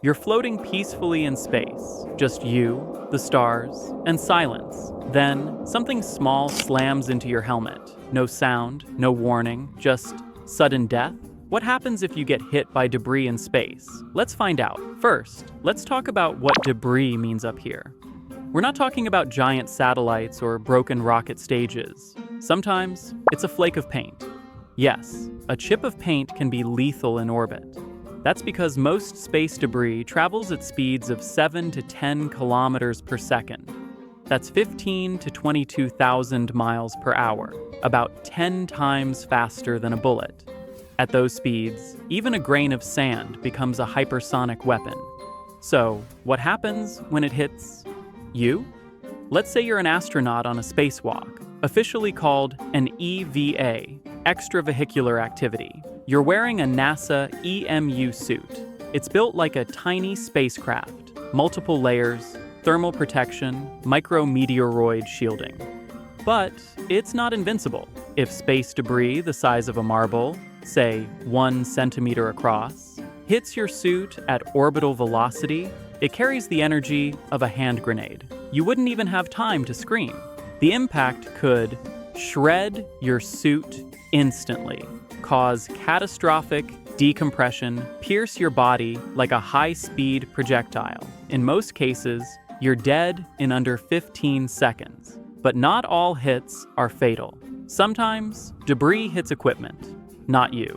You're floating peacefully in space, just you, the stars, and silence. Then, something small slams into your helmet. No sound, no warning, just sudden death. What happens if you get hit by debris in space? Let's find out. First, let's talk about what debris means up here. We're not talking about giant satellites or broken rocket stages. Sometimes, it's a flake of paint. Yes, a chip of paint can be lethal in orbit. That's because most space debris travels at speeds of 7 to 10 kilometers per second. That's 15 to 22,000 miles per hour, about 10 times faster than a bullet. At those speeds, even a grain of sand becomes a hypersonic weapon. So, what happens when it hits you? Let's say you're an astronaut on a spacewalk, officially called an EVA, extravehicular activity. You're wearing a NASA EMU suit. It's built like a tiny spacecraft, multiple layers, thermal protection, micrometeoroid shielding. But it's not invincible. If space debris the size of a marble, say 1 centimeter across, hits your suit at orbital velocity, it carries the energy of a hand grenade. You wouldn't even have time to scream. The impact could shred your suit instantly, cause catastrophic decompression, pierce your body like a high-speed projectile. In most cases, you're dead in under 15 seconds. But not all hits are fatal. Sometimes, debris hits equipment, not you.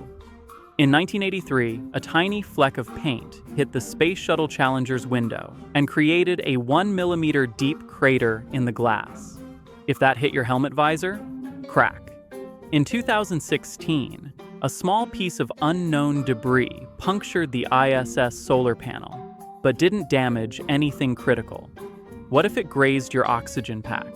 In 1983, a tiny fleck of paint hit the Space Shuttle Challenger's window and created a 1 millimeter deep crater in the glass. If that hit your helmet visor, crack. In 2016, a small piece of unknown debris punctured the ISS solar panel, but didn't damage anything critical. What if it grazed your oxygen pack?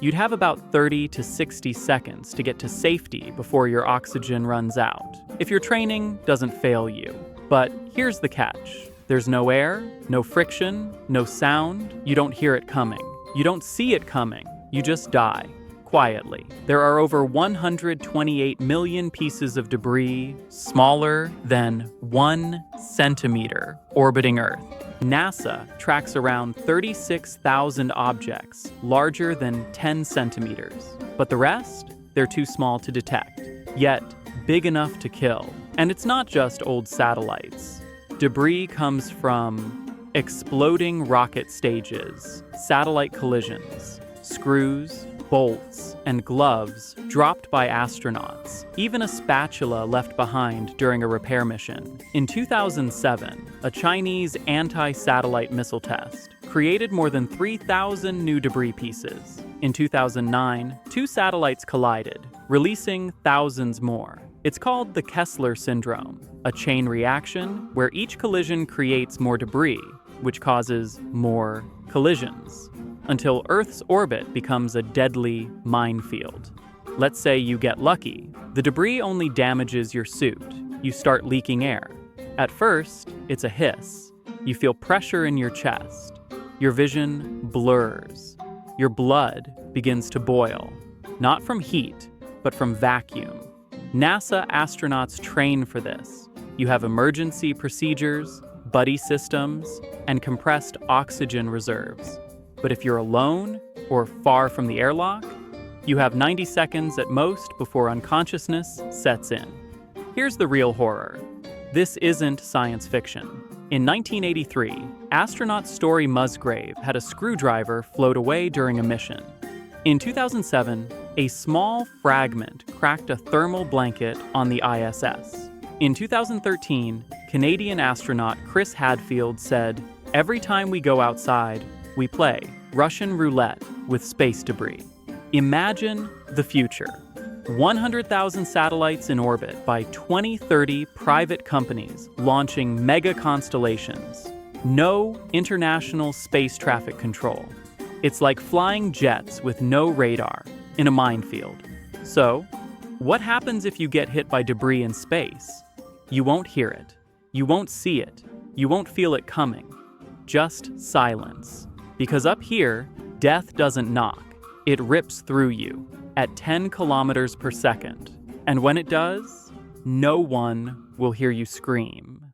You'd have about 30 to 60 seconds to get to safety before your oxygen runs out, if your training doesn't fail you. But here's the catch. There's no air, no friction, no sound. You don't hear it coming. You don't see it coming. You just die. Quietly. There are over 128 million pieces of debris smaller than 1 centimeter orbiting Earth. NASA tracks around 36,000 objects larger than 10 centimeters. But the rest? They're too small to detect, yet big enough to kill. And it's not just old satellites. Debris comes from exploding rocket stages, satellite collisions, screws, bolts, and gloves dropped by astronauts, even a spatula left behind during a repair mission. In 2007, a Chinese anti-satellite missile test created more than 3,000 new debris pieces. In 2009, 2 satellites collided, releasing thousands more. It's called the Kessler Syndrome, a chain reaction where each collision creates more debris, which causes more collisions, until Earth's orbit becomes a deadly minefield. Let's say you get lucky. The debris only damages your suit. You start leaking air. At first, it's a hiss. You feel pressure in your chest. Your vision blurs. Your blood begins to boil, not from heat, but from vacuum. NASA astronauts train for this. You have emergency procedures, buddy systems, and compressed oxygen reserves. But if you're alone or far from the airlock, you have 90 seconds at most before unconsciousness sets in. Here's the real horror. This isn't science fiction. In 1983, astronaut Story Musgrave had a screwdriver float away during a mission. In 2007, a small fragment cracked a thermal blanket on the ISS. In 2013, Canadian astronaut Chris Hadfield said, "Every time we go outside, we play Russian roulette with space debris." Imagine the future. 100,000 satellites in orbit by 2030, private companies launching mega constellations. No international space traffic control. It's like flying jets with no radar in a minefield. So, what happens if you get hit by debris in space? You won't hear it. You won't see it. You won't feel it coming. Just silence. Because up here, death doesn't knock. It rips through you at 10 kilometers per second. And when it does, no one will hear you scream.